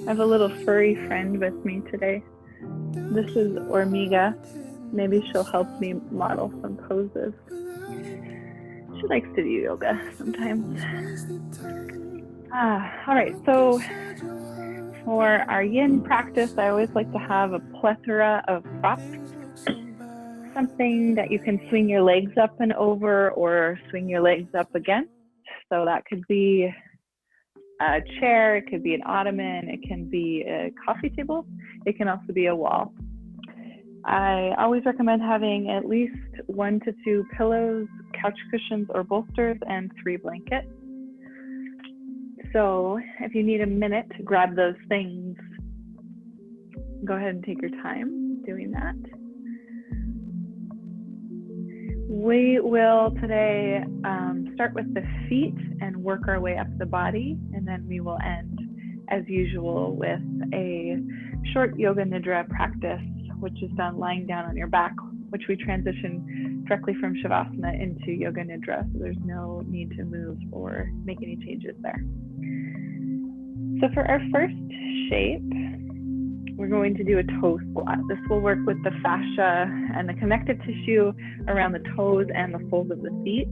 I have a little furry friend with me today. This is Ormiga. Maybe she'll help me model some poses. She likes to do yoga sometimes. All right, so for our yin practice, I always like to have a plethora of props. Something that you can swing your legs up and over or swing your legs up against. So that could be a chair, it could be an ottoman, it can be a coffee table, it can also be a wall. I always recommend having at least 1 to 2 pillows, couch cushions or bolsters, and 3 blankets. So if you need a minute to grab those things, go ahead and take your time doing that. We will today start with the feet and work our way up the body, and then we will end, as usual, with a short yoga nidra practice, which is done lying down on your back, which we transition directly from Savasana into yoga nidra, so there's no need to move or make any changes there. So for our first shape, we're going to do a toe squat. This will work with the fascia and the connective tissue around the toes and the soles of the feet.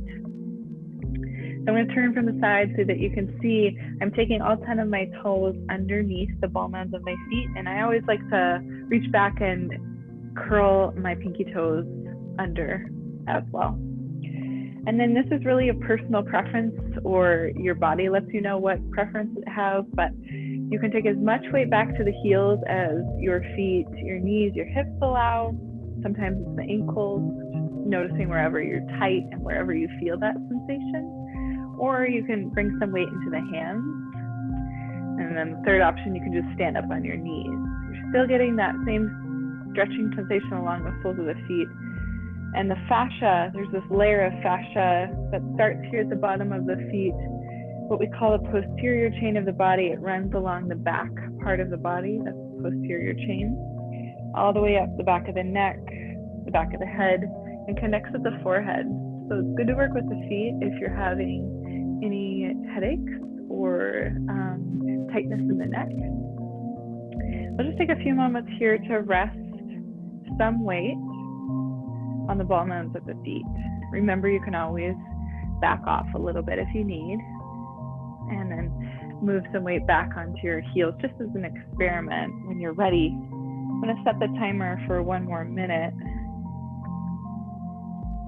I'm going to turn from the side so that you can see I'm taking all 10 of my toes underneath the ball mounds of my feet, and I always like to reach back and curl my pinky toes under as well. And then this is really a personal preference, or your body lets you know what preference it has, but you can take as much weight back to the heels as your feet, your knees, your hips allow. Sometimes it's the ankles, noticing wherever you're tight and wherever you feel that sensation. Or you can bring some weight into the hands. And then the third option, you can just stand up on your knees. You're still getting that same stretching sensation along the soles of the feet. And the fascia, there's this layer of fascia that starts here at the bottom of the feet, what we call the posterior chain of the body. It runs along the back part of the body, that's the posterior chain, all the way up the back of the neck, the back of the head, and connects with the forehead. So it's good to work with the feet if you're having any headaches or tightness in the neck. We'll just take a few moments here to rest some weight on the ball mounds of the feet. Remember, you can always back off a little bit if you need, and then move some weight back onto your heels just as an experiment. When you're ready, I'm going to set the timer for 1 more minute.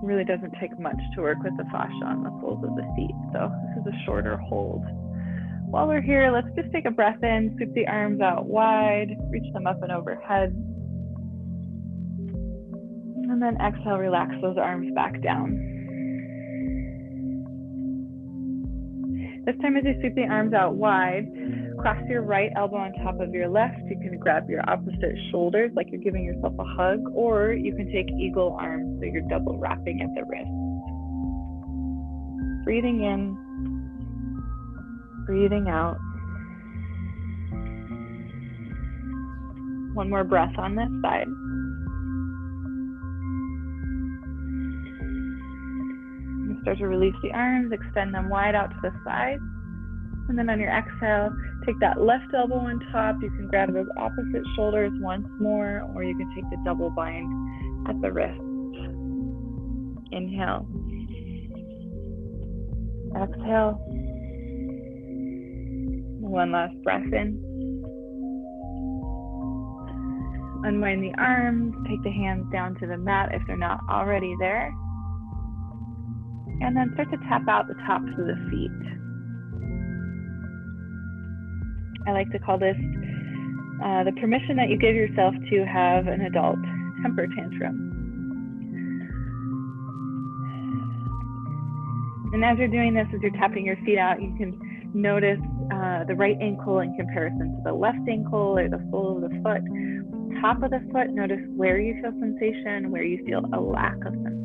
It really doesn't take much to work with the fascia on the soles of the feet, so this is a shorter hold. While we're here, let's just take a breath in, sweep the arms out wide, reach them up and overhead. And then exhale, relax those arms back down. This time as you sweep the arms out wide, cross your right elbow on top of your left. You can grab your opposite shoulders like you're giving yourself a hug, or you can take eagle arms so you're double wrapping at the wrist. Breathing in, breathing out. One more breath on this side. Start to release the arms, extend them wide out to the side. And then on your exhale, take that left elbow on top. You can grab those opposite shoulders once more, or you can take the double bind at the wrist. Inhale. Exhale. One last breath in. Unwind the arms, take the hands down to the mat if they're not already there. And then start to tap out the tops of the feet. I like to call this the permission that you give yourself to have an adult temper tantrum. And as you're doing this, as you're tapping your feet out, you can notice the right ankle in comparison to the left ankle or the sole of the foot. Top of the foot, notice where you feel sensation, where you feel a lack of sensation.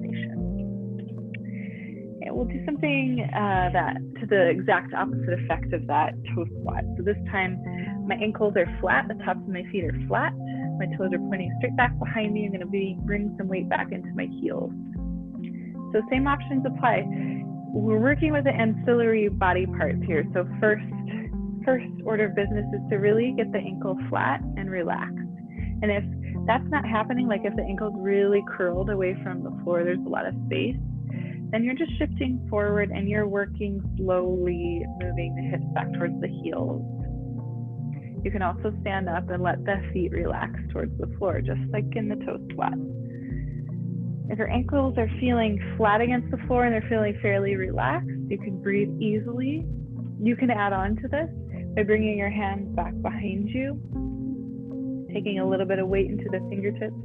We'll do something that to the exact opposite effect of that toe squat. So this time, my ankles are flat, the tops of my feet are flat, my toes are pointing straight back behind me. I'm going to bring some weight back into my heels. So same options apply. we're working with the ancillary body parts here. So first order of business is to really get the ankle flat and relaxed. And if that's not happening, like if the ankle's really curled away from the floor, there's a lot of space, then you're just shifting forward and you're working slowly, moving the hips back towards the heels. You can also stand up and let the feet relax towards the floor, just like in the toe squat. If your ankles are feeling flat against the floor and they're feeling fairly relaxed, you can breathe easily. You can add on to this by bringing your hands back behind you, taking a little bit of weight into the fingertips.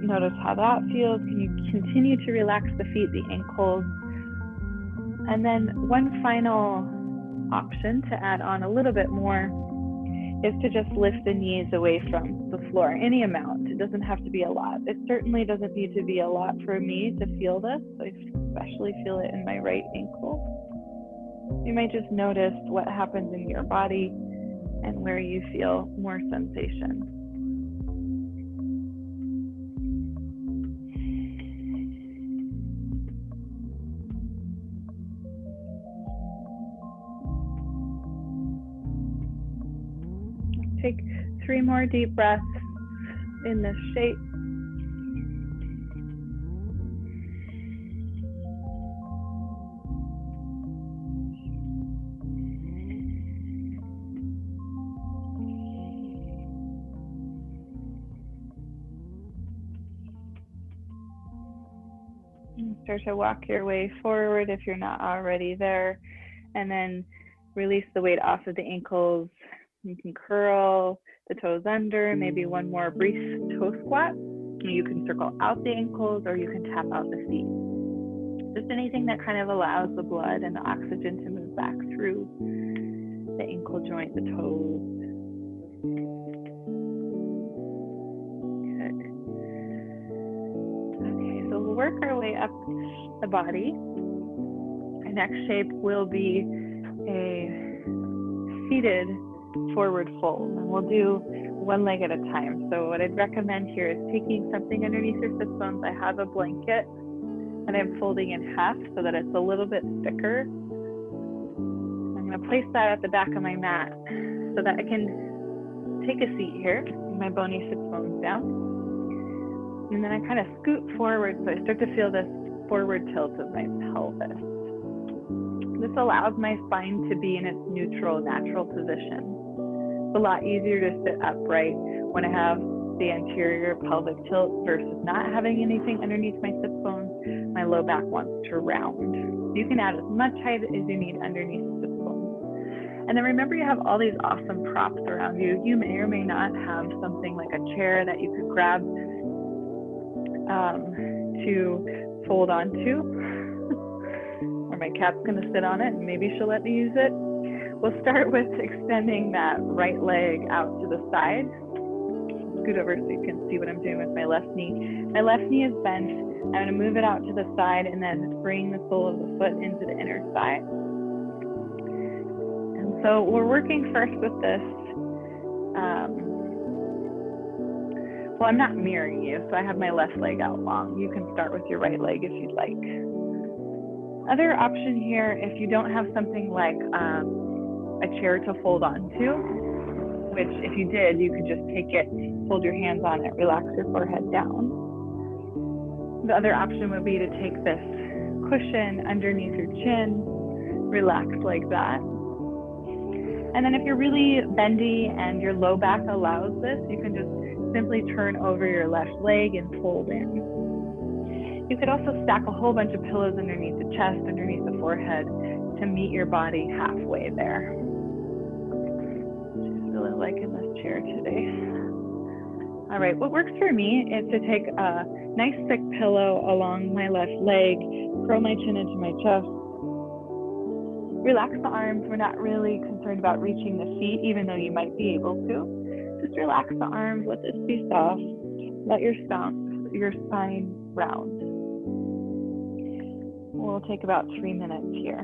Notice how that feels. Can you continue to relax the feet, the ankles? And then one final option to add on a little bit more is to just lift the knees away from the floor, any amount. It doesn't have to be a lot. It certainly doesn't need to be a lot for me to feel this. I especially feel it in my right ankle. You might just notice what happens in your body and where you feel more sensation. Take 3 more deep breaths in this shape. And start to walk your way forward if you're not already there, and then release the weight off of the ankles. You can curl the toes under, maybe one more brief toe squat. You can circle out the ankles or you can tap out the feet. Just anything that kind of allows the blood and the oxygen to move back through the ankle joint, the toes. Good. Okay, so we'll work our way up the body. Our next shape will be a seated forward fold, and we'll do one leg at a time. So what I'd recommend here is taking something underneath your sit bones. I have a blanket and I'm folding in half so that it's a little bit thicker. I'm going to place that at the back of my mat so that I can take a seat here, my bony sit bones down, and then I kind of scoot forward so I start to feel this forward tilt of my pelvis. This allows my spine to be in its neutral, natural position. It's a lot easier to sit upright when I have the anterior pelvic tilt versus not having anything underneath my sit bones. My low back wants to round. You can add as much height as you need underneath the sit bones. And then remember, you have all these awesome props around you. You may or may not have something like a chair that you could grab to fold onto. My cat's going to sit on it and maybe she'll let me use it. We'll start with extending that right leg out to the side. Scoot over so you can see what I'm doing with my left knee. My left knee is bent. I'm going to move it out to the side and then bring the sole of the foot into the inner thigh. And so we're working first with this. Well, I'm not mirroring you, so I have my left leg out long. You can start with your right leg if you'd like. Other option here, if you don't have something like a chair to fold onto, which if you did, you could just take it, fold your hands on it, relax your forehead down. The other option would be to take this cushion underneath your chin, relax like that. And then if you're really bendy and your low back allows this, you can just simply turn over your left leg and fold in. You could also stack a whole bunch of pillows underneath the chest, underneath the forehead to meet your body halfway there. Just really liking this chair today. All right, what works for me is to take a nice thick pillow along my left leg, curl my chin into my chest, relax the arms. We're not really concerned about reaching the feet, even though you might be able to. Just relax the arms, let this be soft. Let your spine round. We'll take about 3 minutes here.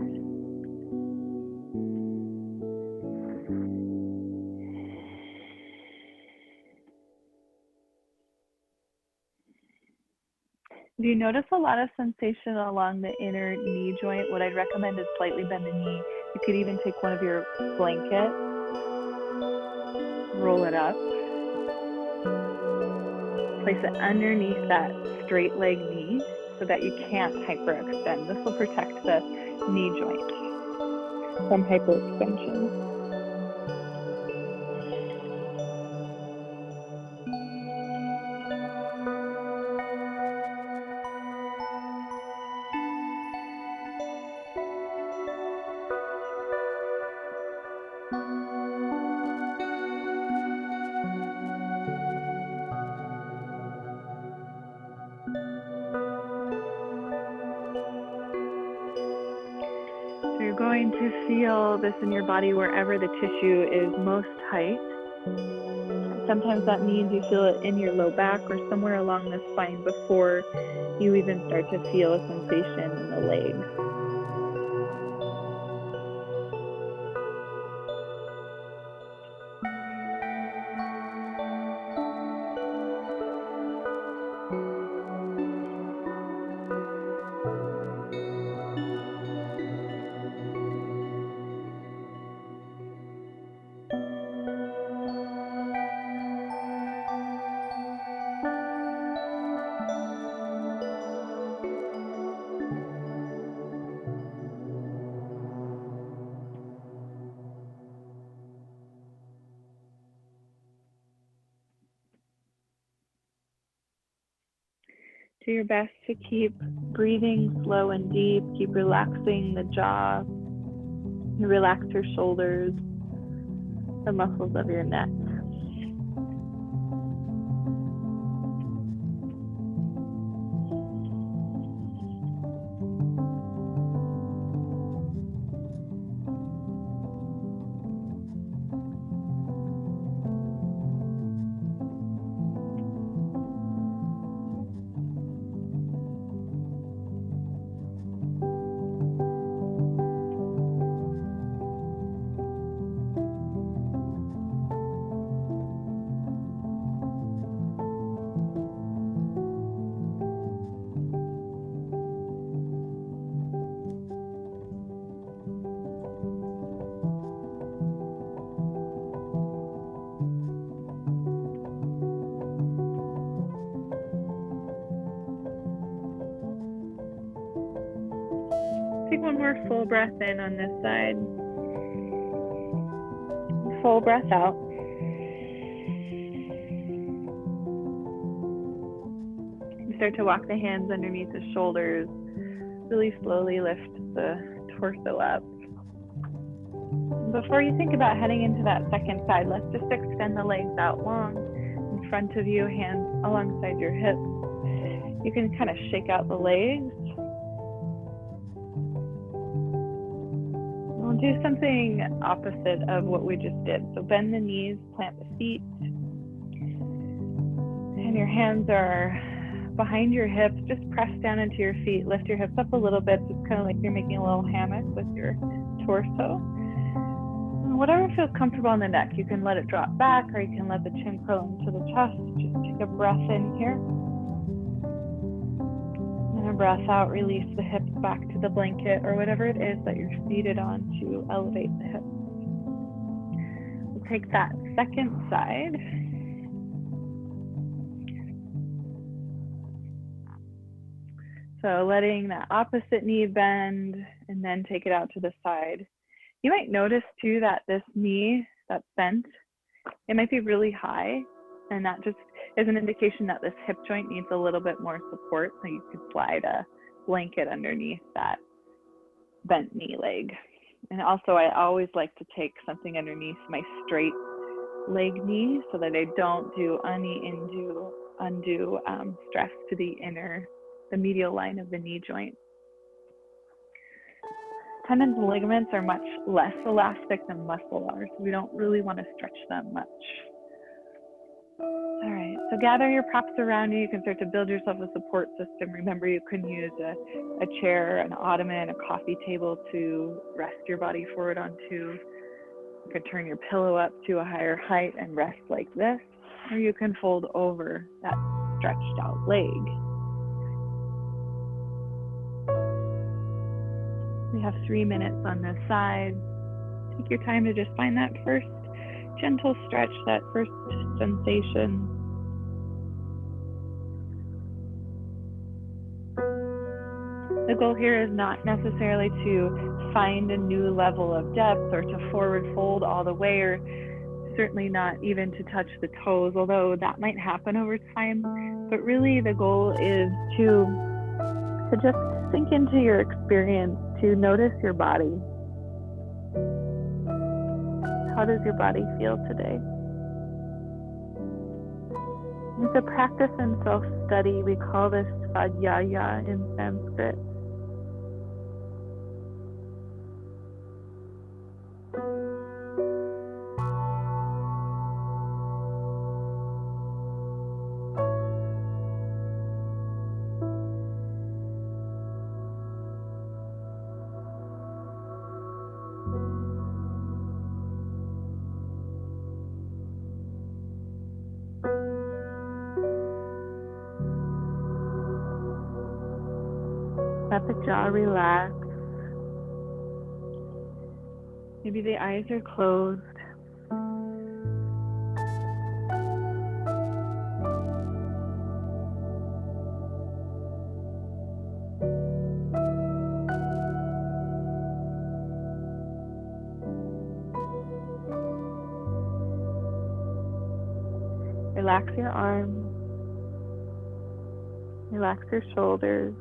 If you you notice a lot of sensation along the inner knee joint, what I'd recommend is slightly bend the knee. You could even take one of your blankets, roll it up, place it underneath that straight leg knee so that you can't hyperextend. This will protect the knee joint from hyperextension. So you're going to feel this in your body wherever the tissue is most tight. Sometimes that means you feel it in your low back or somewhere along the spine before you even start to feel a sensation in the legs. Do your best to keep breathing slow and deep. Keep relaxing the jaw. Relax your shoulders, the muscles of your neck. Take one more full breath in on this side. Full breath out. Start to walk the hands underneath the shoulders. Really slowly lift the torso up. Before you think about heading into that second side, let's just extend the legs out long in front of you, hands alongside your hips. You can kind of shake out the legs. We'll do something opposite of what we just did. So bend the knees, plant the feet, and your hands are behind your hips. Just press down into your feet, lift your hips up a little bit. It's kind of like you're making a little hammock with your torso. And whatever feels comfortable on the neck, you can let it drop back or you can let the chin curl into the chest. Just take a breath in here. And a breath out, release the hips back to the blanket or whatever it is that you're seated on to elevate the hips. We'll take that second side. So letting that opposite knee bend and then take it out to the side. You might notice too that this knee that's bent, it might be really high, and that just is an indication that this hip joint needs a little bit more support, so you could slide a blanket underneath that bent knee leg. And also I always like to take something underneath my straight leg knee so that I don't do any undue stress to the medial line of the knee joint. Tendons and ligaments are much less elastic than muscle are, so we don't really want to stretch them much. All right, so gather your props around you. You can start to build yourself a support system. Remember, you can use a chair, an ottoman, a coffee table to rest your body forward onto. You can turn your pillow up to a higher height and rest like this, or you can fold over that stretched out leg. have 3 minutes on this side. Take your time to just find that first gentle stretch, that first sensation. The goal here is not necessarily to find a new level of depth or to forward fold all the way, or certainly not even to touch the toes, although that might happen over time. But really the goal is to just sink into your experience, to notice your body. How does your body feel today? It's a practice in self-study. We call this Svadhyaya in Sanskrit. Let the jaw relax. Maybe the eyes are closed. Relax your arms. Relax your shoulders.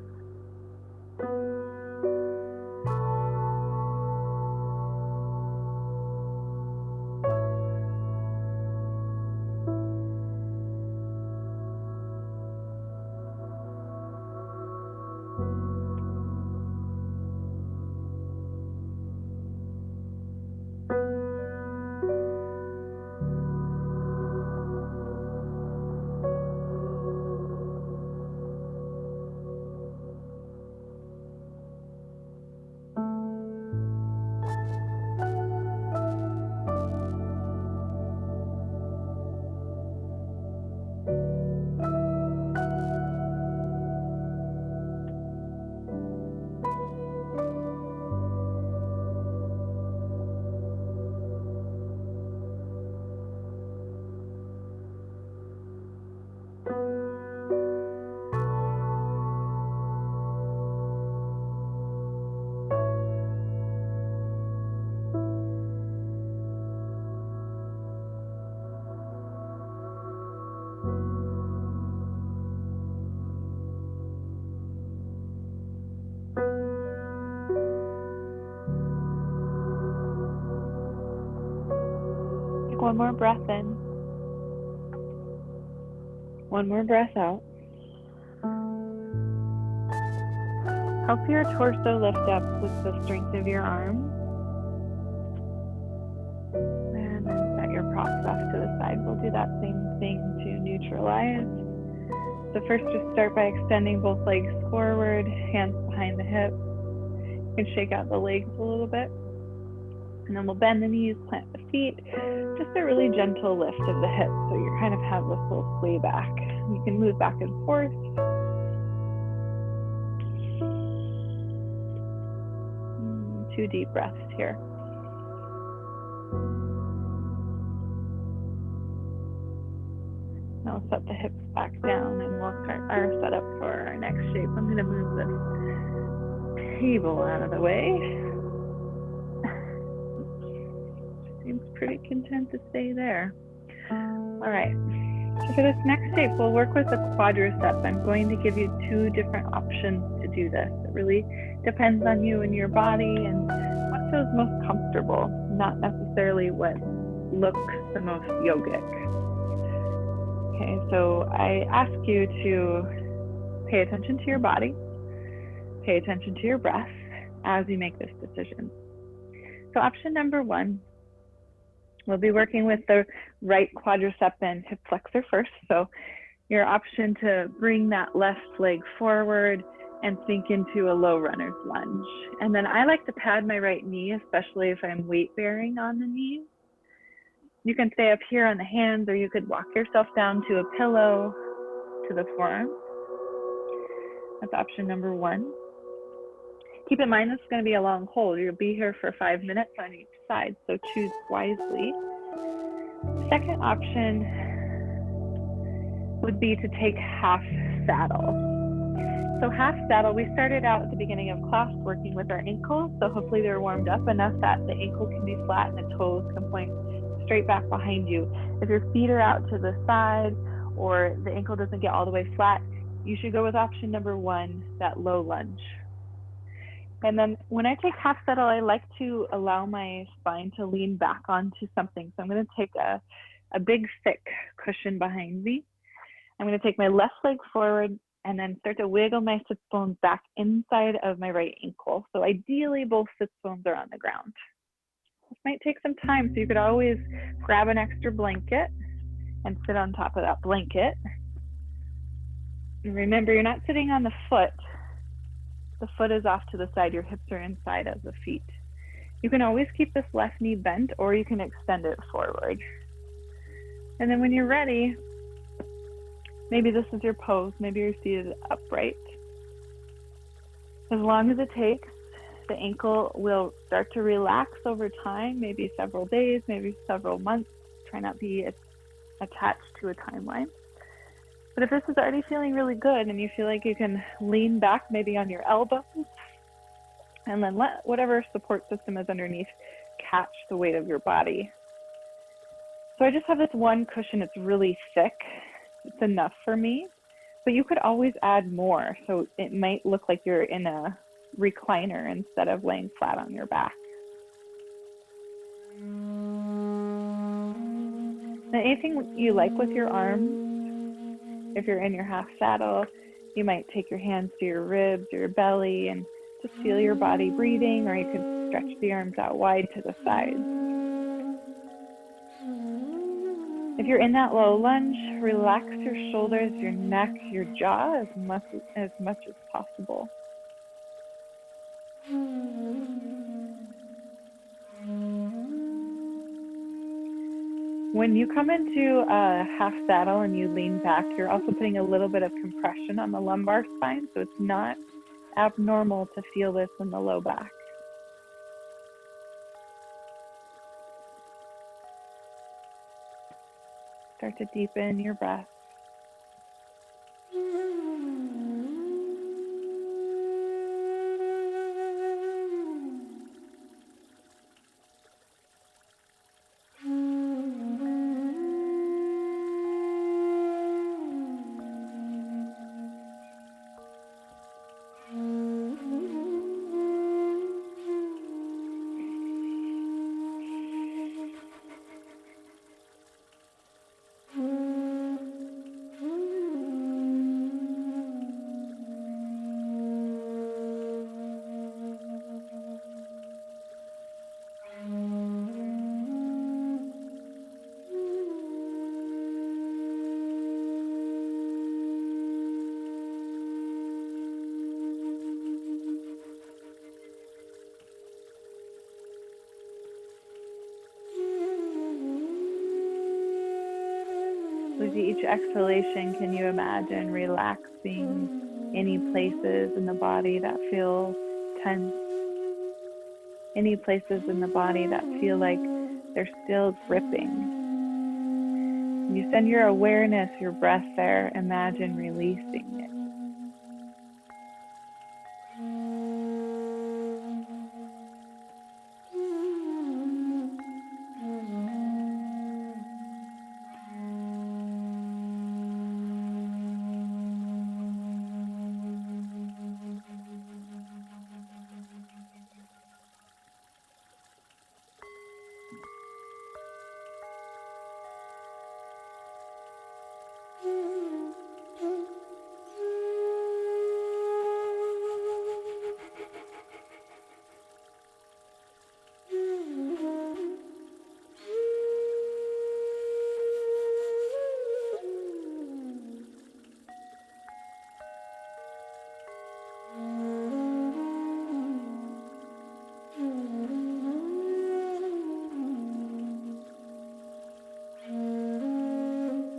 One more breath in. One more breath out. Help your torso lift up with the strength of your arms. And then set your props off to the side. We'll do that same thing to neutralize. So first just start by extending both legs forward, hands behind the hips. You can shake out the legs a little bit. And then we'll bend the knees, plant the feet. Just a really gentle lift of the hips, so you kind of have this little sway back. You can move back and forth. 2 deep breaths here. Now we'll set the hips back down and we'll start our setup for our next shape. I'm going to move this table out of the way. Seems pretty content to stay there. All right, so for this next shape, we'll work with the quadricep. I'm going to give you 2 different options to do this. It really depends on you and your body and what feels most comfortable, not necessarily what looks the most yogic. Okay, so I ask you to pay attention to your body, pay attention to your breath as you make this decision. So option number 1, we'll be working with the right quadricep and hip flexor first. So your option to bring that left leg forward and sink into a low runner's lunge. And then I like to pad my right knee, especially if I'm weight bearing on the knee. You can stay up here on the hands, or you could walk yourself down to a pillow to the forearm. That's option number 1. Keep in mind this is going to be a long hold. You'll be here for 5 minutes on each side, so choose wisely. Second option would be to take half saddle. So half saddle, we started out at the beginning of class working with our ankles, so hopefully they're warmed up enough that the ankle can be flat and the toes can point straight back behind you. If your feet are out to the side or the ankle doesn't get all the way flat, you should go with option number 1, that low lunge. And then when I take half saddle, I like to allow my spine to lean back onto something. So I'm going to take a big, thick cushion behind me. I'm going to take my left leg forward and then start to wiggle my sits bones back inside of my right ankle. So ideally, both sits bones are on the ground. This might take some time, so you could always grab an extra blanket and sit on top of that blanket. And remember, you're not sitting on the foot. The foot is off to the side. Your hips are inside of the feet. You can always keep this left knee bent, or you can extend it forward. And then when you're ready, maybe this is your pose. Maybe you're seated upright. As long as it takes, the ankle will start to relax over time, maybe several days, maybe several months. Try not to be attached to a timeline. But if this is already feeling really good and you feel like you can lean back maybe on your elbows and then let whatever support system is underneath catch the weight of your body. So I just have this one cushion. It's really thick. It's enough for me, but you could always add more. So it might look like you're in a recliner instead of laying flat on your back. And anything you like with your arms. If you're in your half saddle, you might take your hands to your ribs or your belly and just feel your body breathing, or you can stretch the arms out wide to the sides. If you're in that low lunge, relax your shoulders, your neck, your jaw as much as possible. When you come into a half saddle and you lean back, you're also putting a little bit of compression on the lumbar spine, so it's not abnormal to feel this in the low back. Start to deepen your breath. With each exhalation, can you imagine relaxing any places in the body that feel tense? Any places in the body that feel like they're still gripping? When you send your awareness, your breath there, imagine releasing it.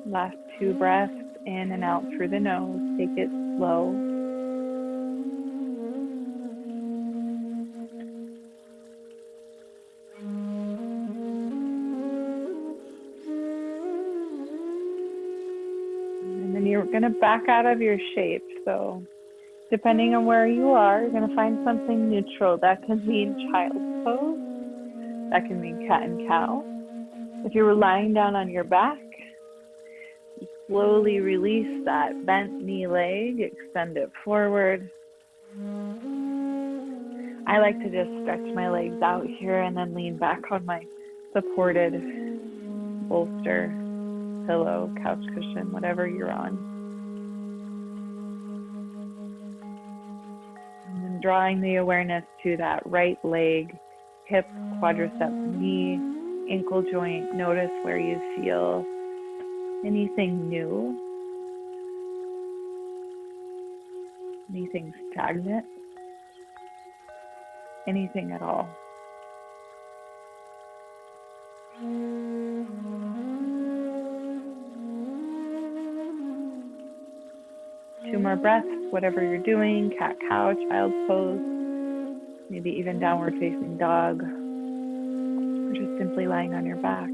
Last 2 breaths in and out through the nose. Take it slow. you're going to back out of your shape. So depending on where you are, you're going to find something neutral. That can mean child's pose. That can mean cat and cow. If you were lying down on your back, you slowly release that bent knee leg, extend it forward. I like to just stretch my legs out here and then lean back on my supported bolster, pillow, couch cushion, whatever you're on. And then drawing the awareness to that right leg, hip, quadricep, knee, ankle joint. Notice where you feel anything new, anything stagnant, anything at all. Two more breaths, whatever you're doing, cat, cow, child's pose, maybe even downward facing dog, or just simply lying on your back.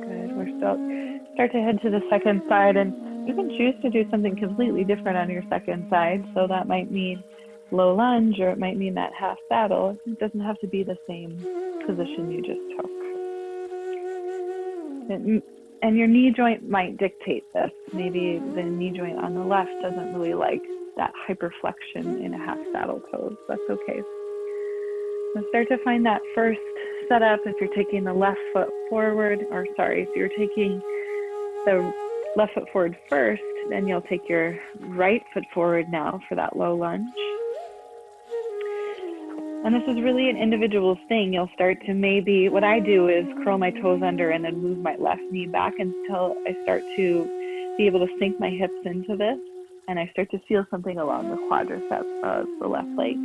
Good, we're still, start to head to the second side, and you can choose to do something completely different on your second side. So that might mean low lunge, or it might mean that half saddle. It doesn't have to be the same position you just took. And your knee joint might dictate this. Maybe the knee joint on the left doesn't really like that hyperflexion in a half saddle pose. That's okay. So start to find that first setup. If you're taking the left foot forward, if you're taking the left foot forward first, then you'll take your right foot forward now for that low lunge. And this is really an individual thing. You'll start to maybe, what I do is curl my toes under and then move my left knee back until I start to be able to sink my hips into this. And I start to feel something along the quadriceps of the left leg.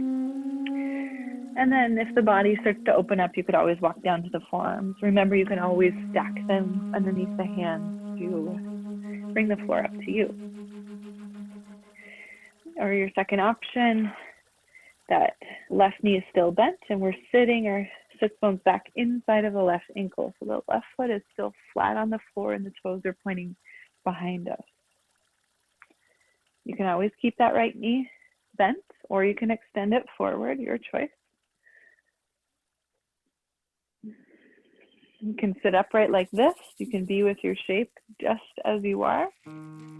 And then if the body starts to open up, you could always walk down to the forearms. Remember, you can always stack them underneath the hands to bring the floor up to you. Or your second option, that left knee is still bent and we're sitting our sits bones back inside of the left ankle. So the left foot is still flat on the floor and the toes are pointing behind us. You can always keep that right knee bent, or you can extend it forward, your choice. You can sit upright like this. You can be with your shape just as you are.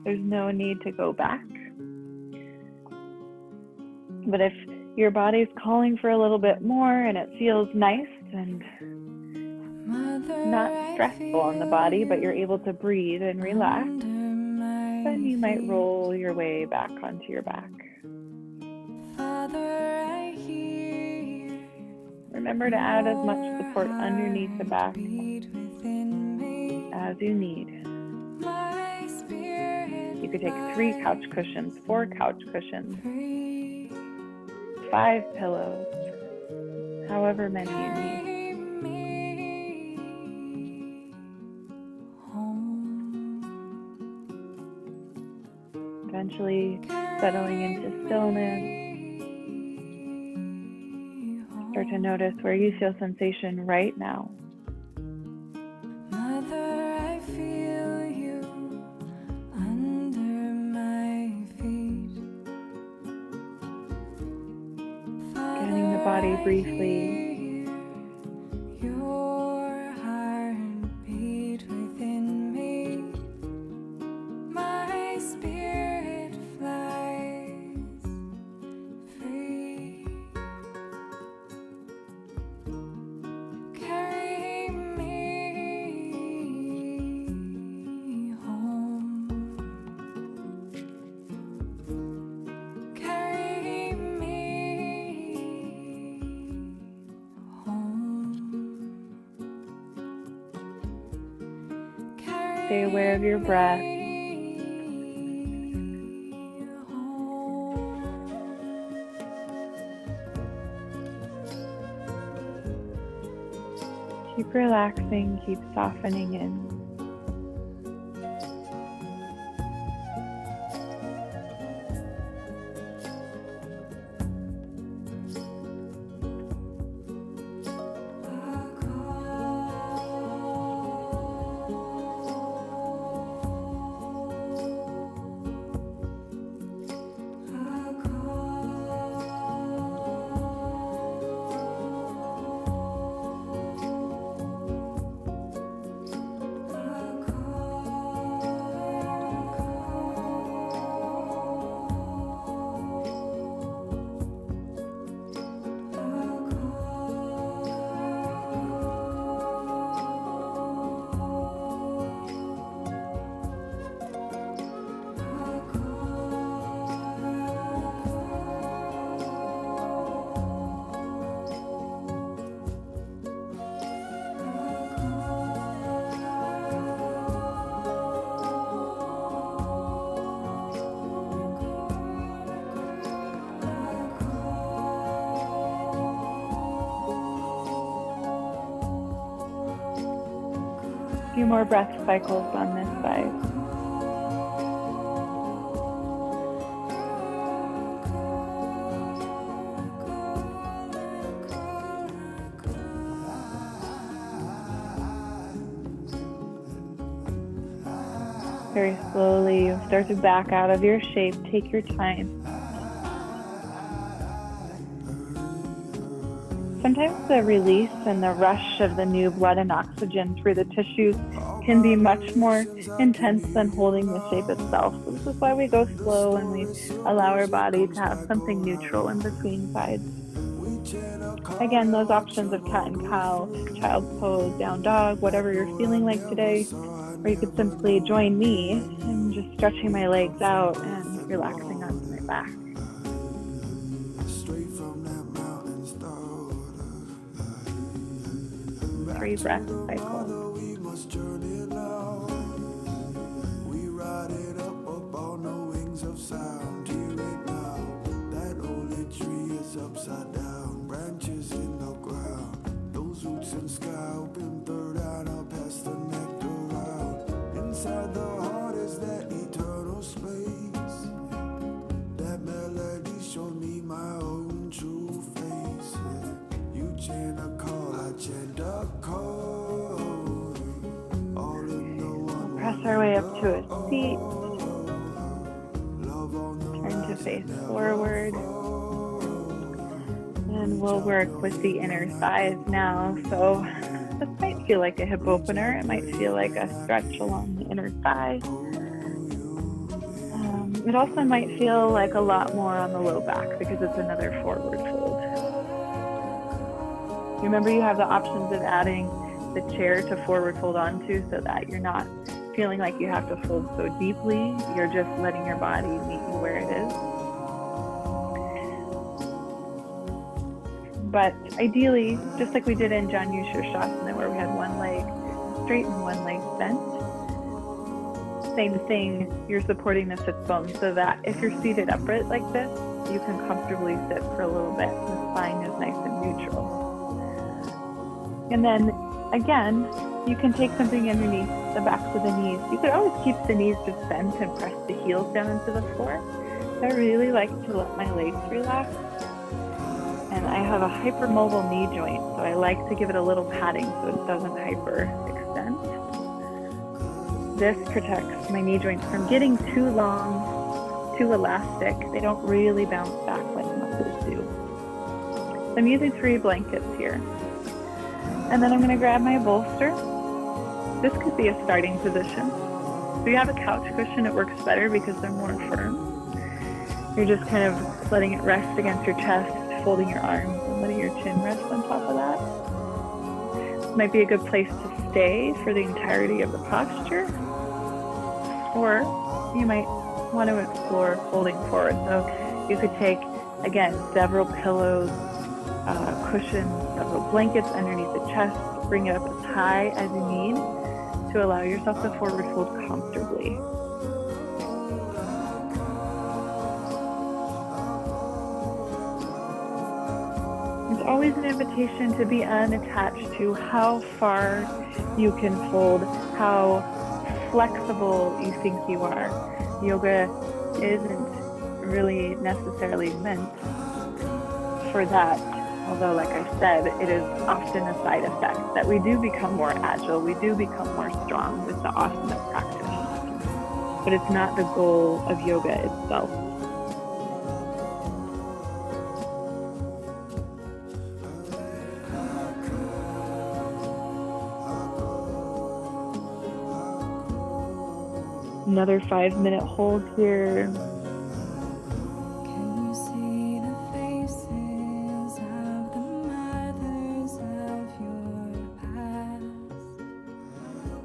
There's no need to go back. But if your body's calling for a little bit more and it feels nice and not stressful on the body, but you're able to breathe and relax, then you might roll your way back onto your back. Remember to add as much support underneath the back as you need. You could take 3 couch cushions, 4 couch cushions, 5 pillows, however many you need. Eventually settling into stillness. Start to notice where you feel sensation right now. Mother, I feel you under my feet. Scanning the body briefly. Your heartbeat within me. My spirit flies free. Carry me home. Carry me home. Stay aware of your breath. Keep relaxing, keep softening in. few more breath cycles on this side. Very slowly, you start to back out of your shape. Take your time. Sometimes the release and the rush of the new blood and oxygen through the tissues can be much more intense than holding the shape itself. So this is why we go slow and we allow our body to have something neutral in between sides. Again, those options of cat and cow, child's pose, down dog, whatever you're feeling like today, or you could simply join me in just stretching my legs out and relaxing onto my back. 3 breath cycles. We ride it up on the wings of sound. Hear it now. That old tree is upside down. Branches in the ground. Those roots and scalp and third eye up past the nectar out. Inside the heart is that eternal space. That melody showed me my own true face. You chant a call, I chant a call. All in the one. Press our way up to a seat. Turn to face forward. And we'll work with the inner thighs now. So this might feel like a hip opener. It might feel like a stretch along the inner thigh. It also might feel like a lot more on the low back because it's another forward fold. Remember, you have the options of adding the chair to forward fold onto so that you're not feeling like you have to fold so deeply. You're just letting your body meet you where it is. But ideally, just like we did in Janushirshasana, where we had one leg straight and one leg bent, same thing, you're supporting the sit bone so that if you're seated upright like this, you can comfortably sit for a little bit. The spine is nice and neutral. And then again, you can take something underneath the backs of the knees. You could always keep the knees just bent and press the heels down into the floor. I really like to let my legs relax. And I have a hypermobile knee joint, so I like to give it a little padding so it doesn't hyperextend. This protects my knee joints from getting too long, too elastic. They don't really bounce back like muscles do. So I'm using 3 blankets here. And then I'm going to grab my bolster. This could be a starting position. If you have a couch cushion, it works better because they're more firm. You're just kind of letting it rest against your chest, folding your arms and letting your chin rest on top of that. This might be a good place to stay for the entirety of the posture. Or you might want to explore folding forward. So you could take, again, several pillows, cushions, several blankets underneath the chest, bring it up as high as you need to allow yourself to forward fold comfortably. It's always an invitation to be unattached to how far you can fold, how flexible you think you are. Yoga isn't really necessarily meant for that. Although, like I said, it is often a side effect that we do become more agile, we do become more strong with the asana practice. But it's not the goal of yoga itself. Another 5-minute hold here. Can you see the faces of the mothers of your past?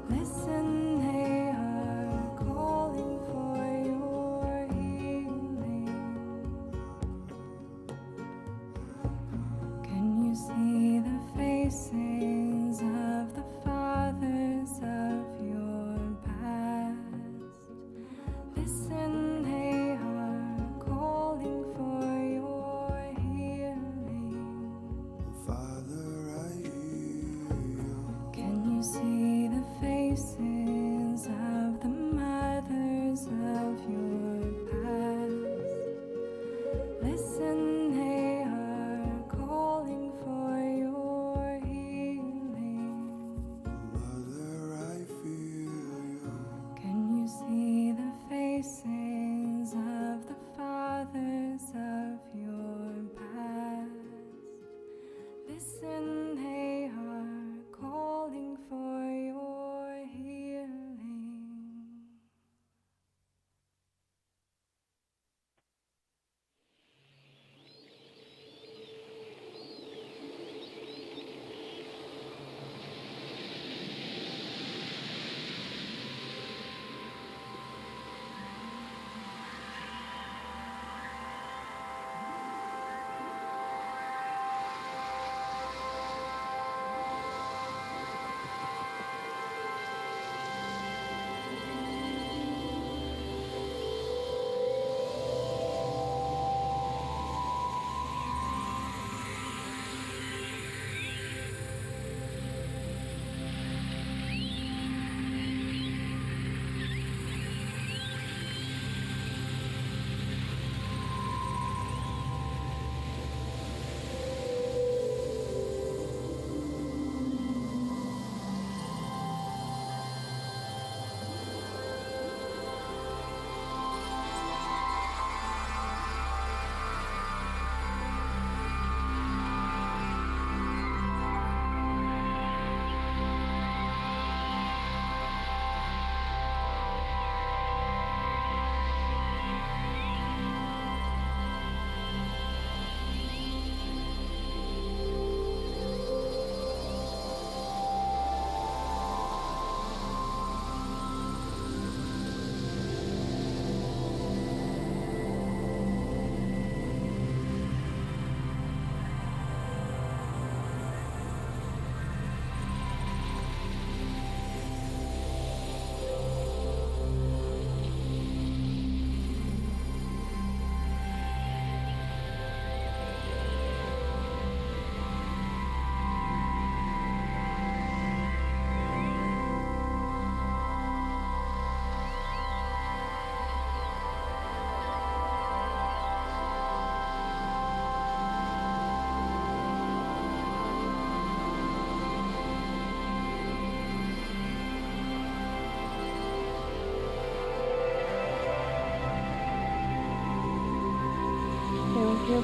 Listen, they are calling for your healing. Can you see the faces of the fathers of your past? Listen, they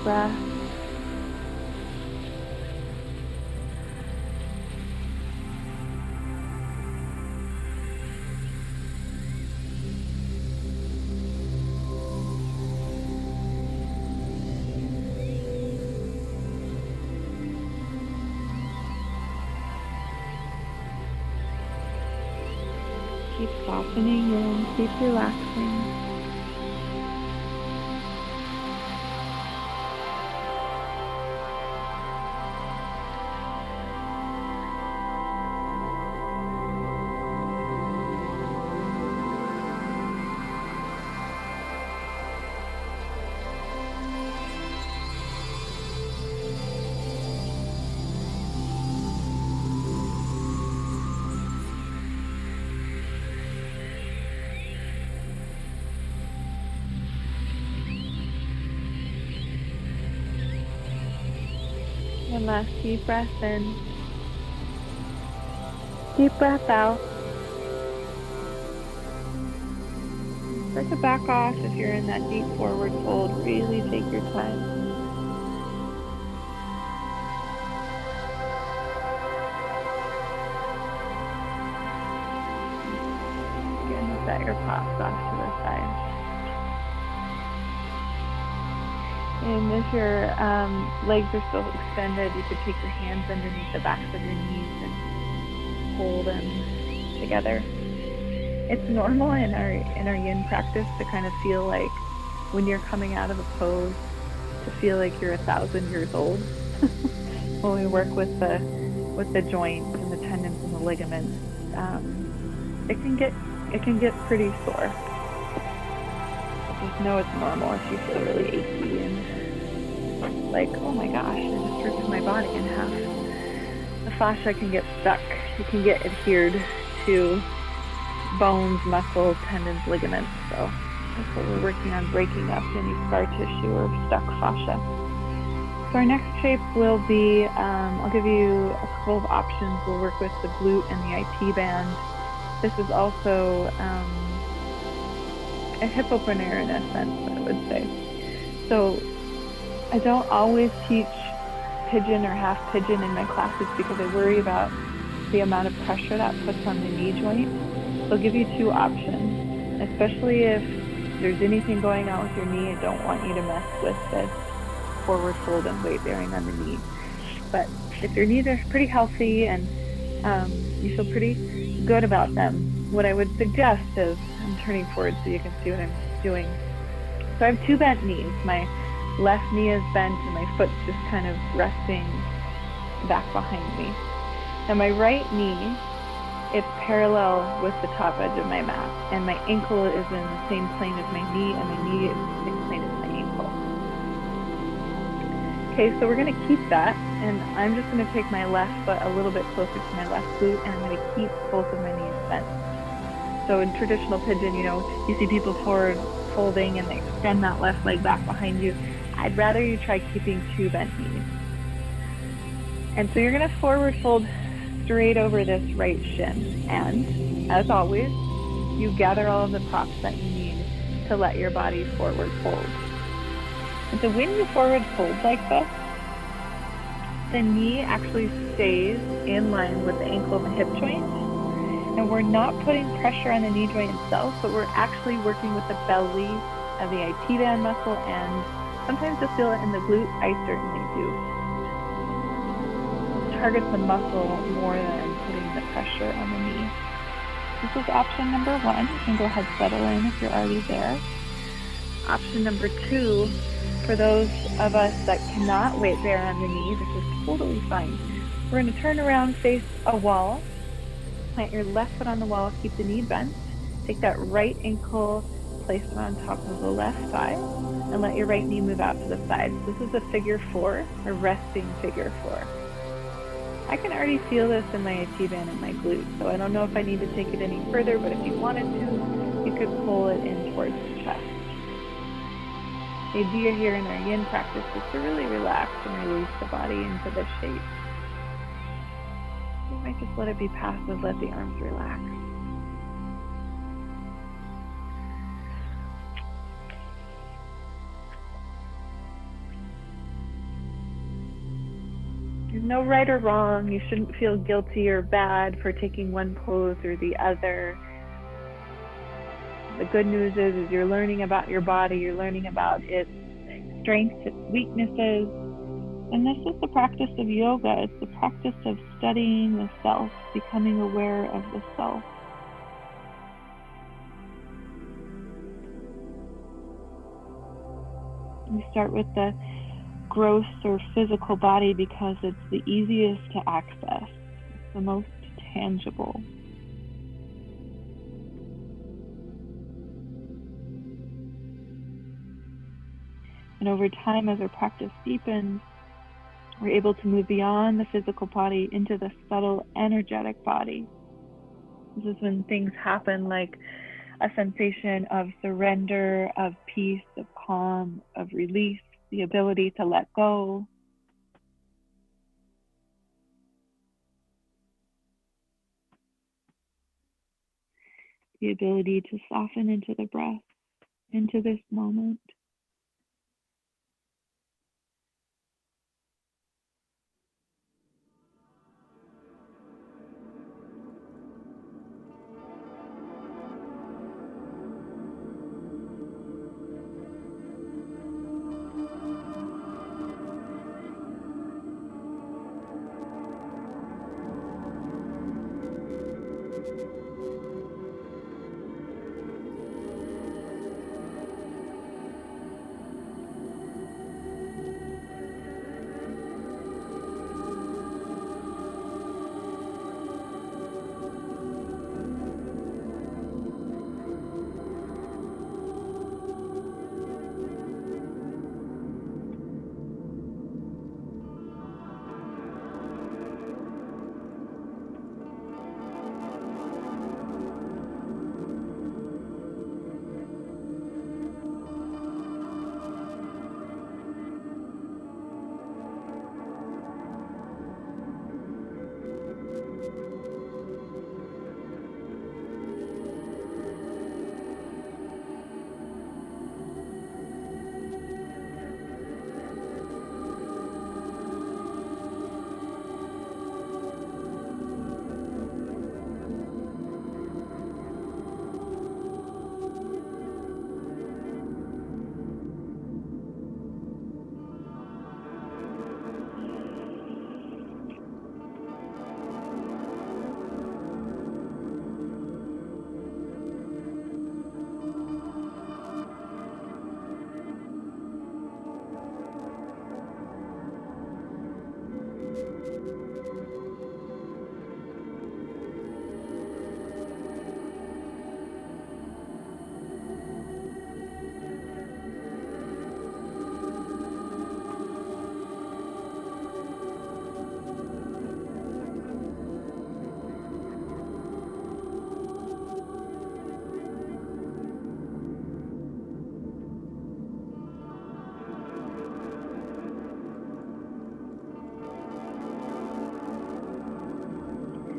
breath. Keep softening in, keep relaxing. One last deep breath in. Deep breath out. Start to back off if you're in that deep forward fold. Really take your time. Again, set your props off to the side. And if your legs are still extended, you could take your hands underneath the backs of your knees and hold them together. It's normal in our yin practice to kind of feel like when you're coming out of a pose, to feel like you're 1,000 years old. When we work with the joints and the tendons and the ligaments, it can get pretty sore. Just know it's normal if you feel really achy and like, oh my gosh, I just ripped my body in half. The fascia can get stuck. It can get adhered to bones, muscles, tendons, ligaments. So that's what we're working on, breaking up any scar tissue or stuck fascia. So our next shape will be, I'll give you a couple of options. We'll work with the glute and the IT band. This is also a hippopreneur in a sense, I would say. So I don't always teach pigeon or half pigeon in my classes because I worry about the amount of pressure that puts on the knee joint. So I'll give you two options, especially if there's anything going on with your knee. I don't want you to mess with this forward fold and weight bearing on the knee. But if your knees are pretty healthy and you feel pretty good about them, what I would suggest is, I'm turning forward so you can see what I'm doing. So I have two bent knees. My left knee is bent and my foot's just kind of resting back behind me. And my right knee, it's parallel with the top edge of my mat. And my ankle is in the same plane as my knee, and my knee is in the same plane as my ankle. Okay, so we're gonna keep that. And I'm just gonna take my left foot a little bit closer to my left glute, and I'm gonna keep both of my knees bent. So in traditional pigeon, you see people forward folding and they extend that left leg back behind you. I'd rather you try keeping two bent knees. And so you're gonna forward fold straight over this right shin. And as always, you gather all of the props that you need to let your body forward fold. And so when you forward fold like this, the knee actually stays in line with the ankle and the hip joint. And we're not putting pressure on the knee joint itself, but we're actually working with the belly of the IT band muscle, and sometimes you'll feel it in the glute. I certainly do. Target the muscle more than putting the pressure on the knee. This is option number one. You can go ahead, settle in if you're already there. Option number two, for those of us that cannot weight bear on the knee, this is totally fine. We're going to turn around, face a wall. Plant your left foot on the wall, keep the knee bent. Take that right ankle, place it on top of the left thigh, and let your right knee move out to the side. This is a figure four, a resting figure four. I can already feel this in my IT band and my glute, so I don't know if I need to take it any further, but if you wanted to, you could pull it in towards the chest. The idea here in our yin practice is to really relax and release the body into this shape. You might just let it be passive, let the arms relax. no right or wrong. You shouldn't feel guilty or bad for taking one pose or the other. The good news is you're learning about your body, you're learning about its strengths, its weaknesses. And this is the practice of yoga. It's the practice of studying the self, becoming aware of the self. We start with the gross or physical body because it's the easiest to access. It's the most tangible. And over time, as our practice deepens, we're able to move beyond the physical body into the subtle, energetic body. This is when things happen, like a sensation of surrender, of peace, of calm, of release, the ability to let go. The ability to soften into the breath, into this moment.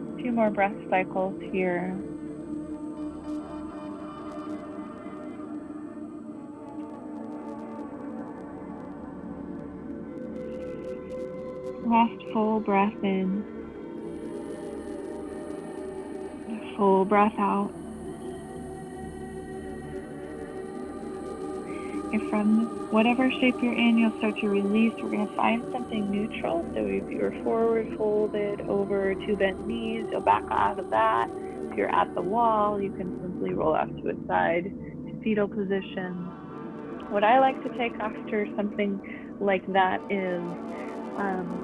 A few more breath cycles here. Last full breath in, full breath out. And from whatever shape you're in, you'll start to release. We're going to find something neutral. So if you're forward folded over two bent knees, you'll back out of that. If you're at the wall, you can simply roll off to a side, fetal position. What I like to take after something like that is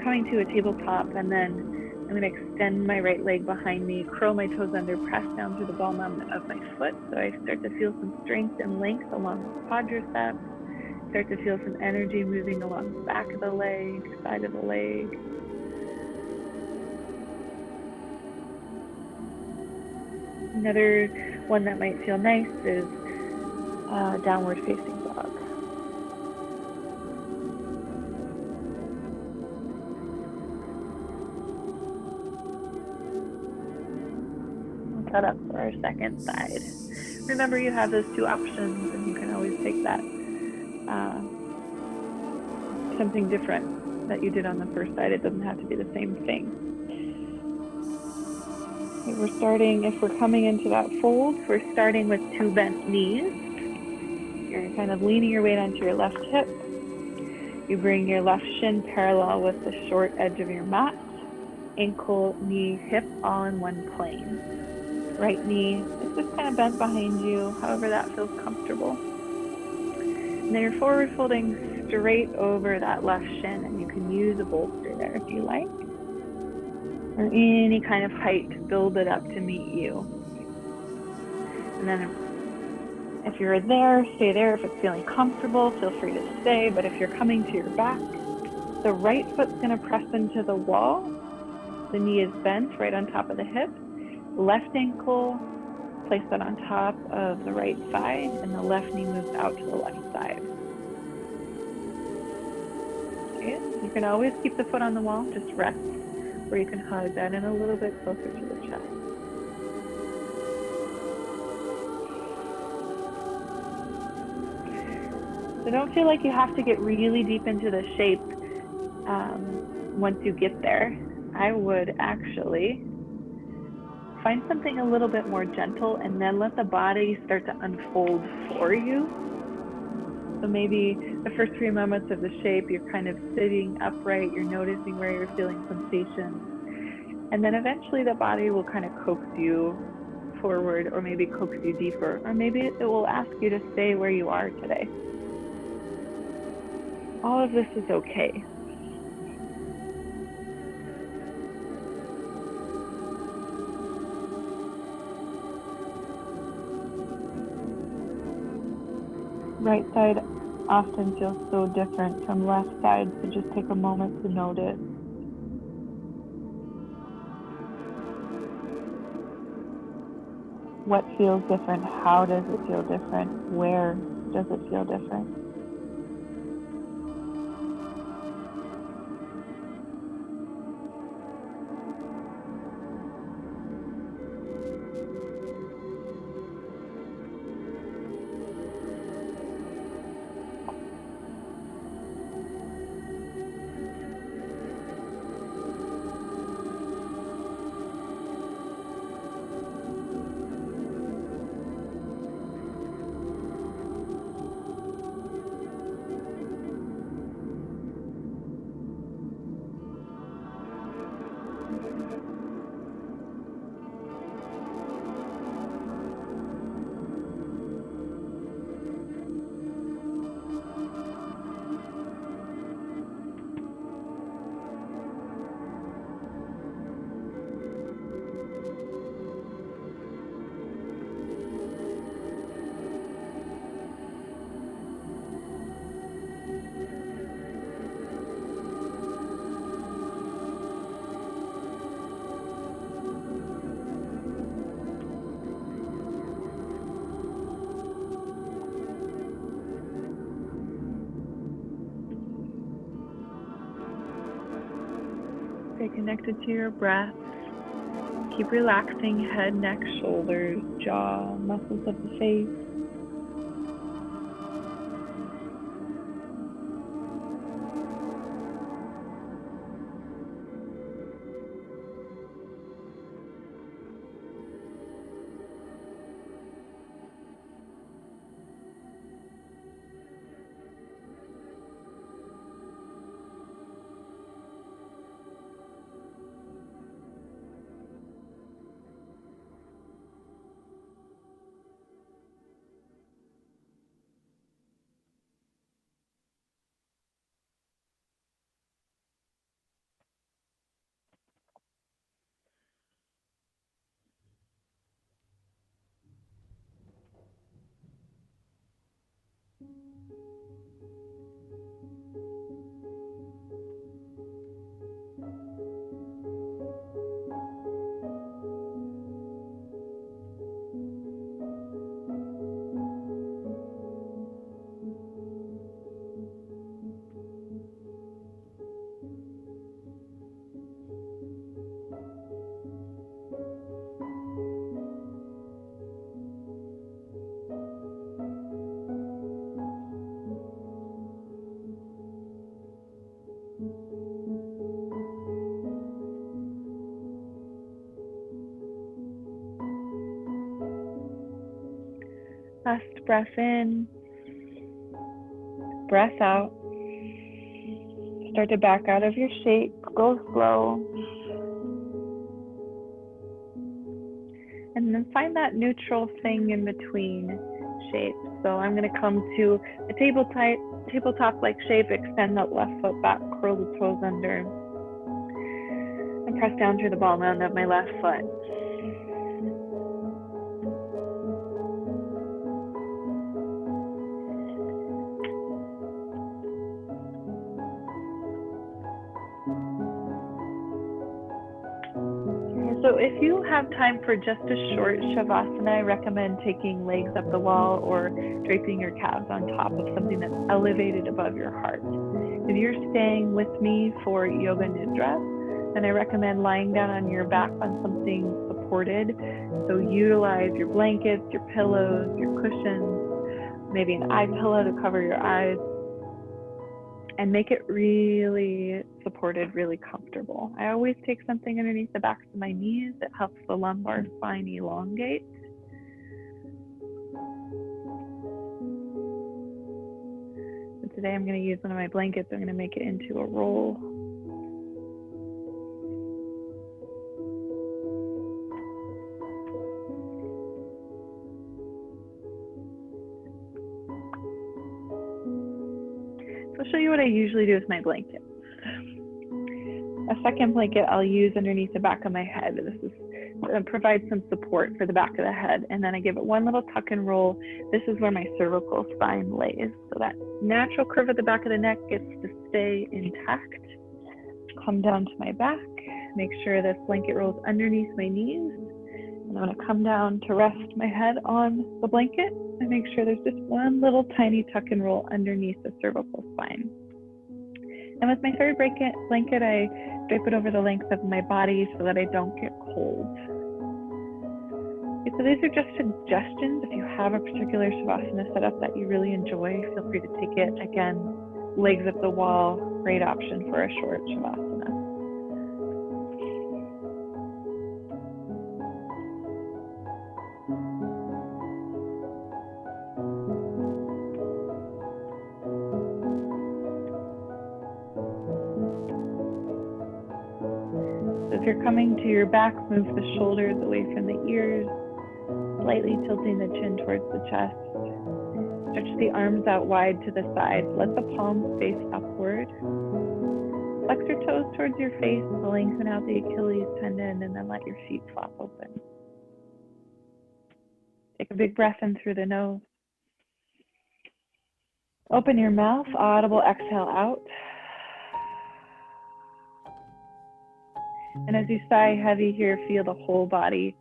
coming to a tabletop, and then I'm going to extend my right leg behind me, curl my toes under, press down through the ball of my foot. So I start to feel some strength and length along the quadriceps. Start to feel some energy moving along the back of the leg, side of the leg. Another one that might feel nice is downward facing dog. Set up for our second side. Remember, you have those two options, and you can always take that something different. that you did on the first side. It doesn't have to be the same thing. Okay, we're starting, if we're coming into that fold, we're starting with 2 bent knees. You're kind of leaning your weight onto your left hip. You bring your left shin parallel with the short edge of your mat. Ankle, knee, hip all in one plane. Right knee is just kind of bent behind you, however that feels comfortable. And then you're forward folding straight over that left shin, and you can use a bolster there if you like, or any kind of height to build it up to meet you. And then if you're there, stay there. If it's feeling comfortable, feel free to stay. But if you're coming to your back, the right foot's going to press into the wall. The knee is bent right on top of the hip. Left ankle, place that on top of the right side, and the left knee moves out to the left side. Okay. You can always keep the foot on the wall, just rest, or you can hug that in a little bit closer to the chest. So don't feel like you have to get really deep into the shape once you get there. I would actually find something a little bit more gentle and then let the body start to unfold for you. So maybe the first 3 moments of the shape, you're kind of sitting upright, you're noticing where you're feeling sensations. And then eventually the body will kind of coax you forward, or maybe coax you deeper, or maybe it will ask you to stay where you are today. All of this is okay. Right side often feels so different from left side, so just take a moment to notice. What feels different? How does it feel different? Where does it feel different? Stay connected to your breath. Keep relaxing head, neck, shoulders, jaw, muscles of the face. Last breath in, breath out. Start to back out of your shape, go slow. And then find that neutral thing in between shapes. So I'm going to come to a tabletop-like shape, extend that left foot back, curl the toes under, and press down through the ball mound of my left foot. So if you have time for just a short Savasana, I recommend taking legs up the wall or draping your calves on top of something that's elevated above your heart. If you're staying with me for Yoga Nidra, then I recommend lying down on your back on something supported. So utilize your blankets, your pillows, your cushions, maybe an eye pillow to cover your eyes, and make it really supported, really comfortable. I always take something underneath the backs of my knees. It helps the lumbar spine elongate. So today I'm going to use one of my blankets. I'm going to make it into a roll. I'll show you what I usually do with my blanket. A second blanket I'll use underneath the back of my head. This is provides some support for the back of the head. And then I give it one little tuck and roll. This is where my cervical spine lays. So that natural curve at the back of the neck gets to stay intact. Come down to my back. Make sure this blanket rolls underneath my knees. And I'm going to come down to rest my head on the blanket and make sure there's just one little tiny tuck and roll underneath the cervical spine. And with my third blanket, I drape it over the length of my body so that I don't get cold. Okay, so these are just suggestions. If you have a particular Savasana setup that you really enjoy, feel free to take it. Again, legs up the wall, great option for a short Savasana. So if you're coming to your back, move the shoulders away from the ears, slightly tilting the chin towards the chest. Stretch the arms out wide to the sides. Let the palms face upward. Flex your toes towards your face, lengthen out the Achilles tendon, and then let your feet flop open. Take a big breath in through the nose. Open your mouth, audible exhale out. And as you sigh heavy here, feel the whole body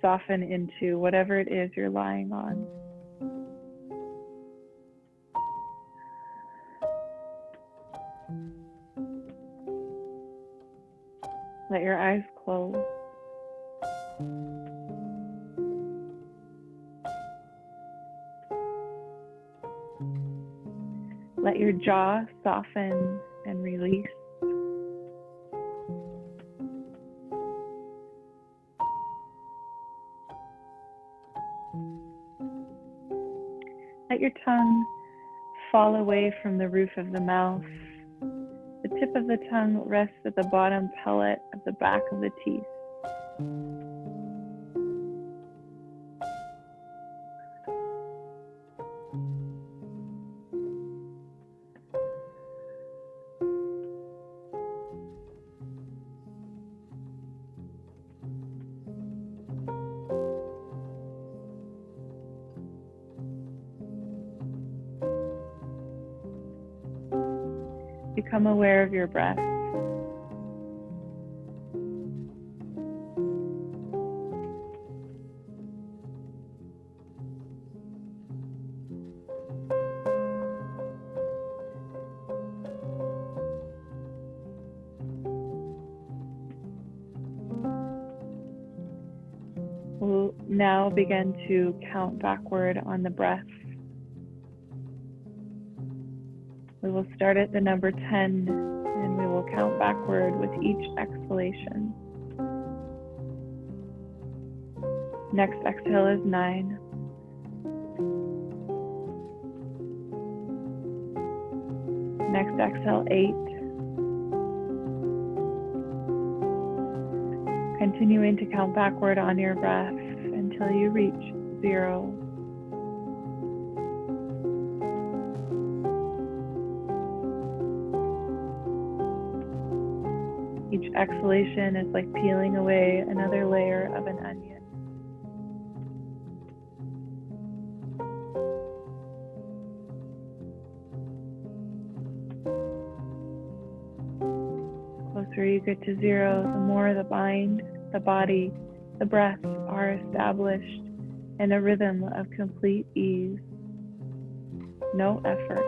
soften into whatever it is you're lying on. Let your eyes close. Let your jaw soften and release. Let your tongue fall away from the roof of the mouth. The tip of the tongue rests at the bottom pellet of the back of the teeth. Become aware of your breath. We'll now begin to count backward on the breath. We will start at the number 10, and we will count backward with each exhalation. Next exhale is 9. exhale 8. Continuing to count backward on your breath until you reach 0. Each exhalation is like peeling away another layer of an onion. The closer you get to 0, the more the mind, the body, the breath are established in a rhythm of complete ease. No effort.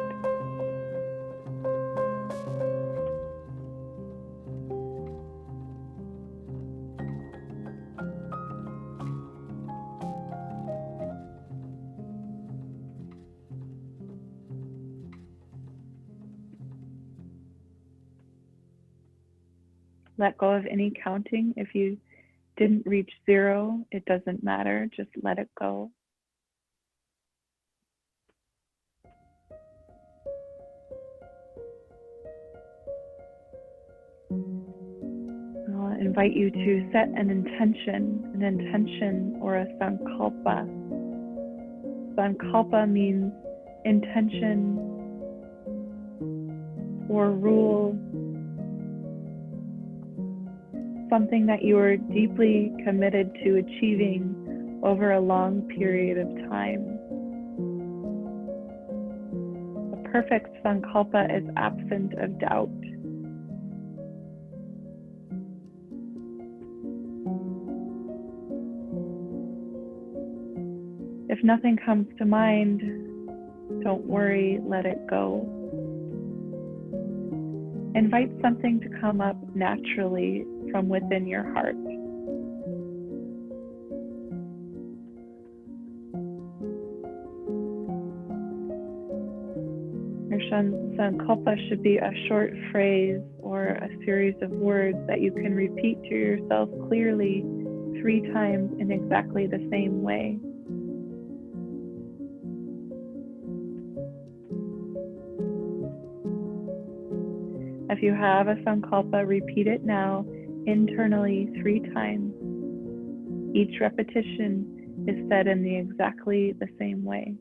Let go of any counting. If you didn't reach 0, it doesn't matter. Just let it go. I'll invite you to set an intention or a sankalpa. Sankalpa means intention or rule, something that you are deeply committed to achieving over a long period of time. A perfect sankalpa is absent of doubt. If nothing comes to mind, don't worry, let it go. Invite something to come up naturally from within your heart. Your sankalpa should be a short phrase or a series of words that you can repeat to yourself clearly 3 times in exactly the same way. If you have a sankalpa, repeat it now internally 3 times. Each repetition is said in exactly the same way.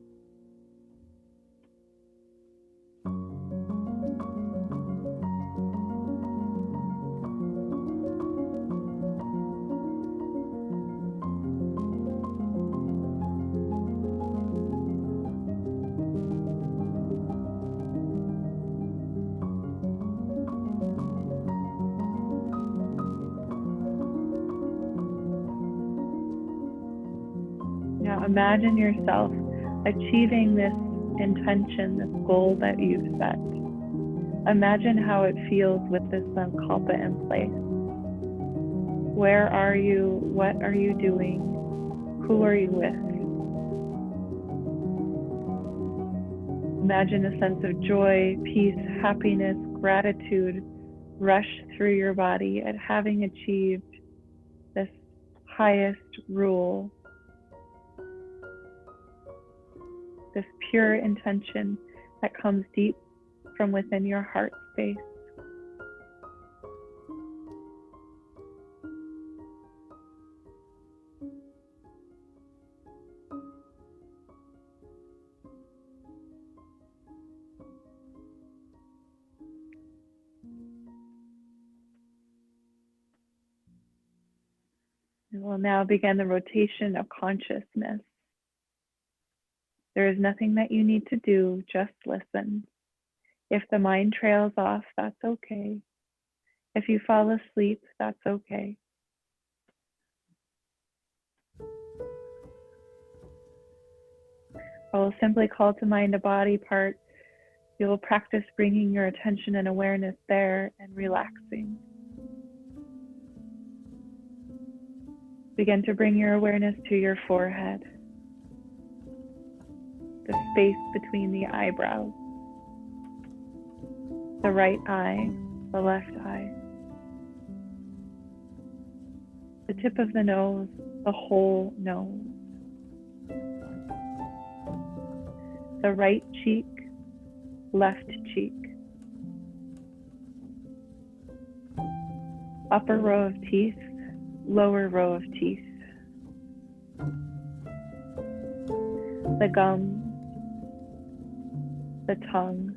Now imagine yourself achieving this intention, this goal that you've set. Imagine how it feels with this sankalpa in place. Where are you? What are you doing? Who are you with? Imagine a sense of joy, peace, happiness, gratitude rush through your body at having achieved this highest rule. This pure intention that comes deep from within your heart space. We will now begin the rotation of consciousness. There is nothing that you need to do, just listen. If the mind trails off, that's okay. If you fall asleep, that's okay. I will simply call to mind a body part. You will practice bringing your attention and awareness there and relaxing. Begin to bring your awareness to your forehead, the space between the eyebrows, the right eye, the left eye, the tip of the nose, the whole nose, the right cheek, left cheek, upper row of teeth, lower row of teeth, the gums, the tongue,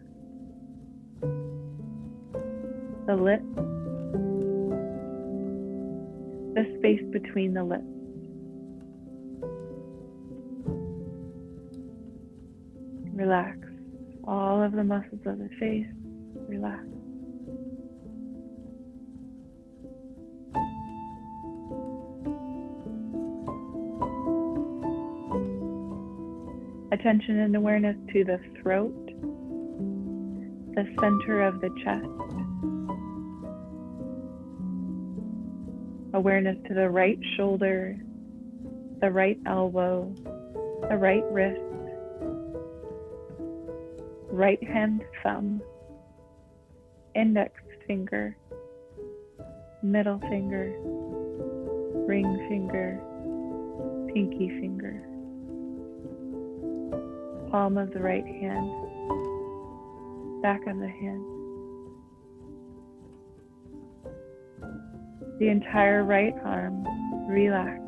the lips, the space between the lips. Relax all of the muscles of the face. Relax. Attention and awareness to the throat, the center of the chest. Awareness to the right shoulder, the right elbow, the right wrist, right hand thumb, index finger, middle finger, ring finger, pinky finger, palm of the right hand, back of the hand. The entire right arm, relax.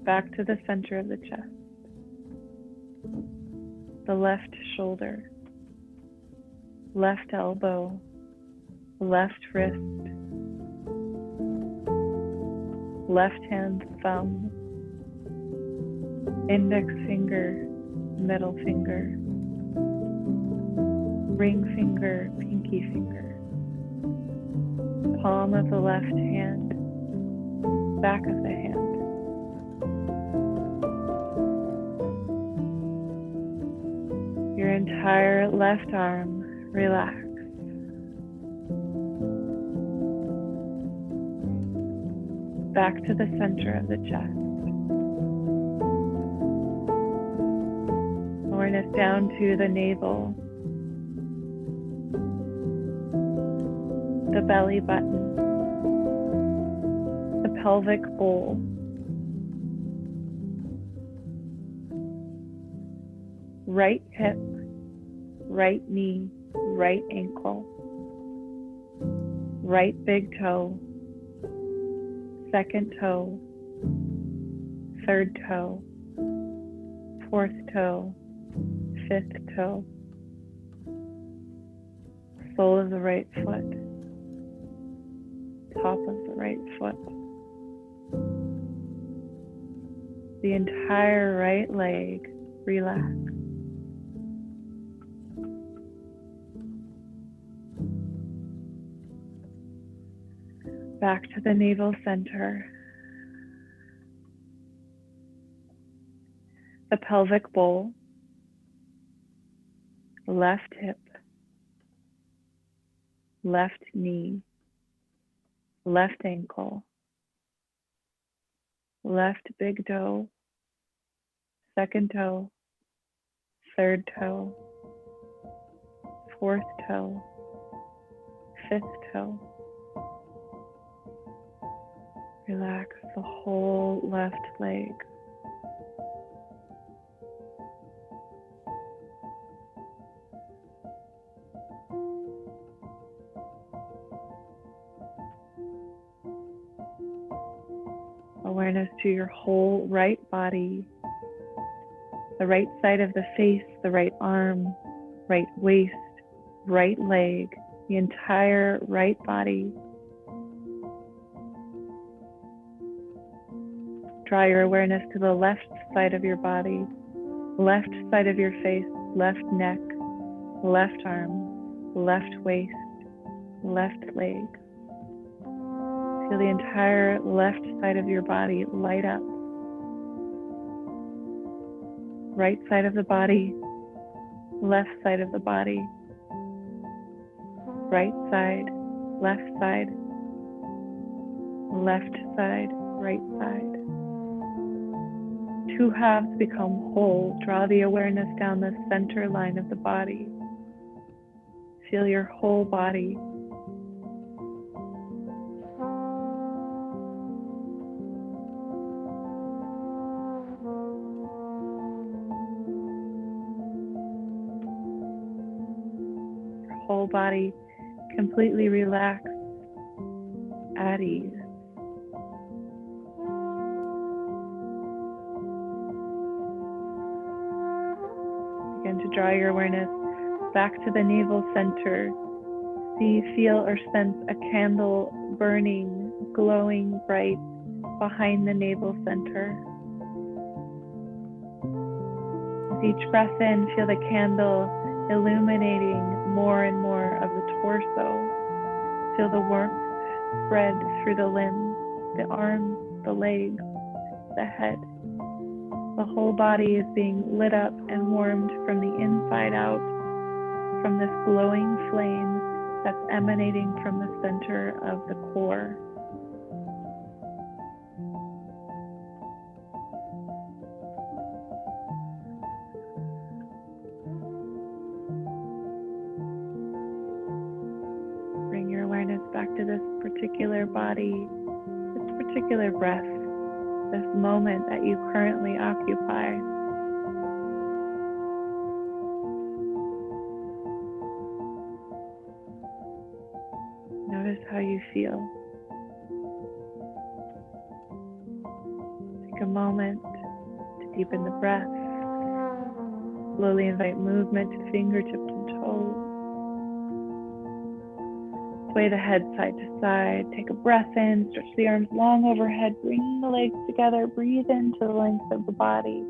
Back to the center of the chest. The left shoulder, left elbow, left wrist, left hand thumb, index finger, middle finger, ring finger, pinky finger, palm of the left hand, back of the hand. Your entire left arm, relax. Back to the center of the chest. Awareness down to the navel, the belly button, the pelvic bowl, right hip, right knee, right ankle, right big toe, second toe, third toe, fourth toe, fifth toe, sole of the right foot, top of the right foot, the entire right leg, relax. Back to the navel center, the pelvic bowl, left hip, left knee, left ankle, left big toe, second toe, third toe, fourth toe, fifth toe. Relax the whole left leg. Awareness to your whole right body, the right side of the face, the right arm, right waist, right leg, the entire right body. Draw your awareness to the left side of your body, left side of your face, left neck, left arm, left waist, left leg. Feel the entire left side of your body light up. Right side of the body, left side of the body, right side, left side, right side. Two halves become whole. Draw the awareness down the center line of the body. Feel your whole body. whole body completely relaxed, at ease. Begin to draw your awareness back to the navel center. See, feel, or sense a candle burning, glowing bright behind the navel center. With each breath in, feel the candle illuminating more and more of the torso. Feel the warmth spread through the limbs, the arms, the legs, the head. The whole body is being lit up and warmed from the inside out, from this glowing flame that's emanating from the center of the core. Bring your awareness back to this particular body, this particular breath, this moment that you currently occupy. Notice how you feel. Take a moment to deepen the breath. Slowly invite movement to fingertips and toes. Sway the head side to side. Take a breath in. Stretch the arms long overhead. Bring the legs together. Breathe into the length of the body.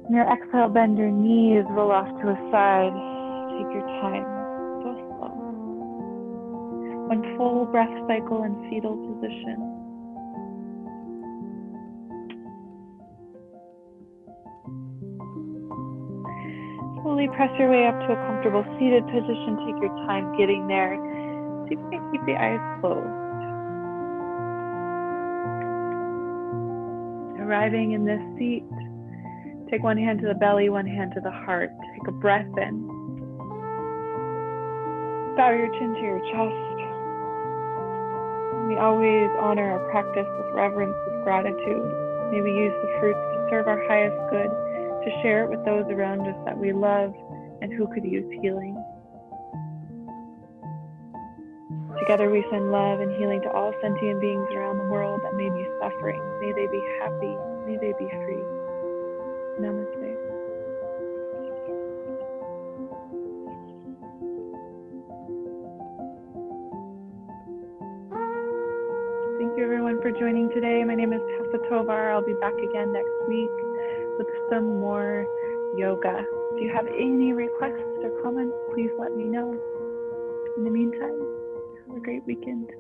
On your exhale, bend your knees. Roll off to a side. Take your time. Go slow. One full breath cycle in fetal position. Slowly press your way up to a comfortable seated position. Take your time getting there. See if you can keep the eyes closed. Arriving in this seat, take one hand to the belly, one hand to the heart. Take a breath in. Bow your chin to your chest. We always honor our practice with reverence, with gratitude. May we use the fruits to serve our highest good, to share it with those around us that we love and who could use healing. Together we send love and healing to all sentient beings around the world that may be suffering. May they be happy. May they be free. Namaste. Thank you everyone for joining today. My name is Tessa Tovar. I'll be back again next week with some more yoga. If you have any requests or comments, please let me know. In the meantime, have a great weekend.